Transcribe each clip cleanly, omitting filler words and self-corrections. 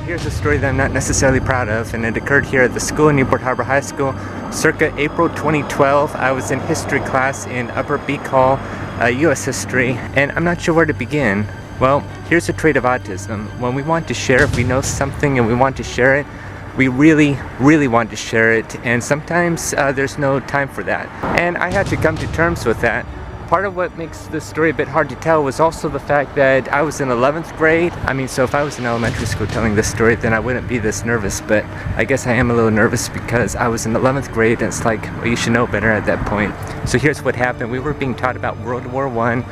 Here's a story that I'm not necessarily proud of, and it occurred here at the school, Newport Harbor High School, circa April 2012. I was in history class in Upper Beak Hall, U.S. history, and I'm not sure where to begin. Well, here's a trait of autism. When we want to share, if we know something and we want to share it, we really want to share it, and sometimes there's no time for that. And I had to come to terms with that. Part of what makes this story a bit hard to tell was also the fact that I was in 11th grade. So if I was in elementary school telling this story, then I wouldn't be this nervous, but I guess I am a little nervous because I was in 11th grade, and it's like, well, you should know better at that point. So here's what happened. We were being taught about World War I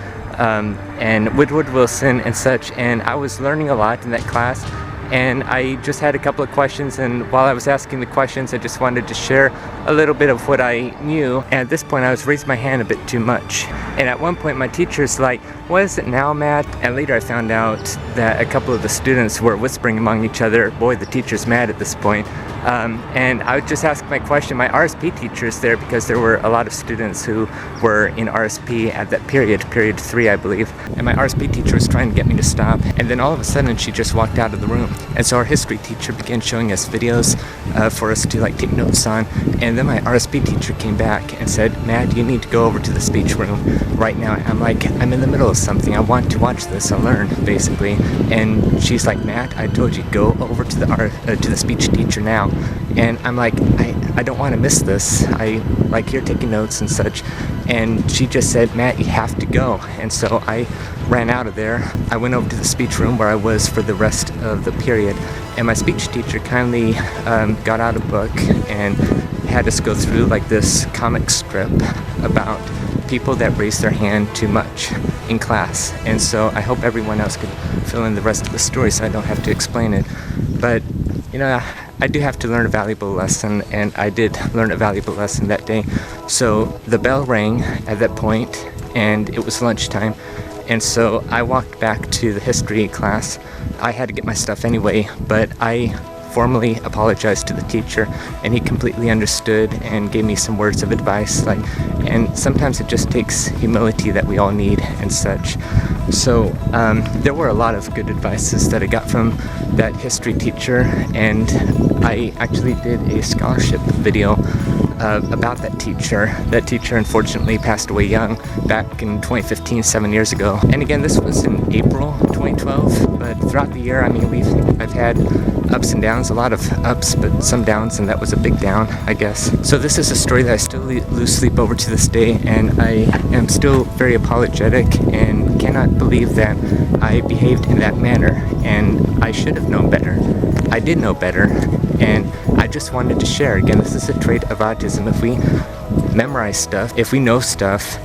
and Woodward Wilson and such, and I was learning a lot in that class. And I just had a couple of questions, and while I was asking the questions, I just wanted to share a little bit of what I knew. And at this point, I was raising my hand a bit too much. And at one point, my teacher's like, "What is it now, Matt?" And later I found out that a couple of the students were whispering among each other. Boy, the teacher's mad at this point. And I would just ask my question. My RSP teacher is there because there were a lot of students who were in RSP at that period 3, I believe. And my RSP teacher was trying to get me to stop. And then all of a sudden, she just walked out of the room. And so our history teacher began showing us videos for us to take notes on. And then my RSP teacher came back and said, "Matt, you need to go over to the speech room right now." I'm like, "I'm in the middle of something. I want to watch this. I'll learn," basically. And she's like, "Matt, I told you, go over to the speech teacher now." And I'm like, I don't want to miss this. I like here taking notes and such. And she just said, "Matt, you have to go." And so I ran out of there. I went over to the speech room where I was for the rest of the period. And my speech teacher kindly got out a book and had us go through this comic strip about people that raise their hand too much in class. And so I hope everyone else could fill in the rest of the story so I don't have to explain it. But, I do have to learn a valuable lesson, and I did learn a valuable lesson that day. So the bell rang at that point, and it was lunchtime. And so I walked back to the history class. I had to get my stuff anyway, but I formally apologized to the teacher, and he completely understood and gave me some words of advice. And sometimes it just takes humility that we all need and such. So there were a lot of good advices that I got from that history teacher, and I actually did a scholarship video about that teacher. That teacher unfortunately passed away young back in 2015, 7 years ago. And again, this was in April 2012, but throughout the year, I've had ups and downs, a lot of ups, but some downs, and that was a big down, I guess. So this is a story that I still lose sleep over to this day, and I am still very apologetic and cannot believe that I behaved in that manner, and I should have known better. I did know better, and I just wanted to share. Again, this is a trait of autism. If we memorize stuff, if we know stuff,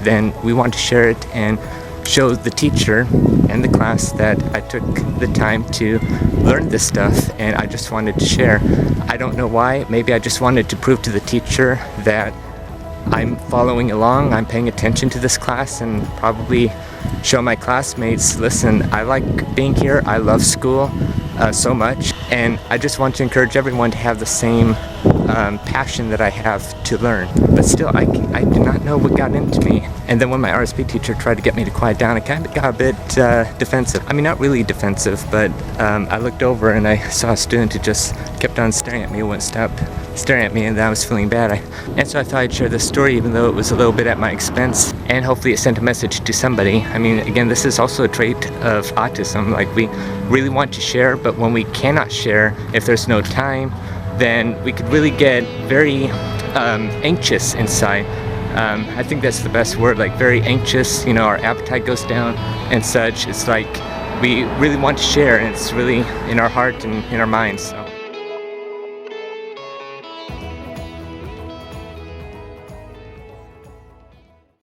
then we want to share it and show the teacher and the class that I took the time to learn this stuff, and I just wanted to share. I don't know why. Maybe I just wanted to prove to the teacher that I'm following along, I'm paying attention to this class, and probably show my classmates, listen, I like being here, I love school so much, and I just want to encourage everyone to have the same passion that I have to learn. But still, I do not know what got into me. And then when my RSP teacher tried to get me to quiet down, I kind of got a bit defensive. Not really defensive, but I looked over and I saw a student who just kept on staring at me, wouldn't stop staring at me, and I was feeling bad. And so I thought I'd share this story, even though it was a little bit at my expense, and hopefully it sent a message to somebody. Again, this is also a trait of autism. We really want to share, but when we cannot share, if there's no time, then we could really get very anxious inside. I think that's the best word, very anxious. Our appetite goes down and such. It's like we really want to share, and it's really in our heart and in our minds. So.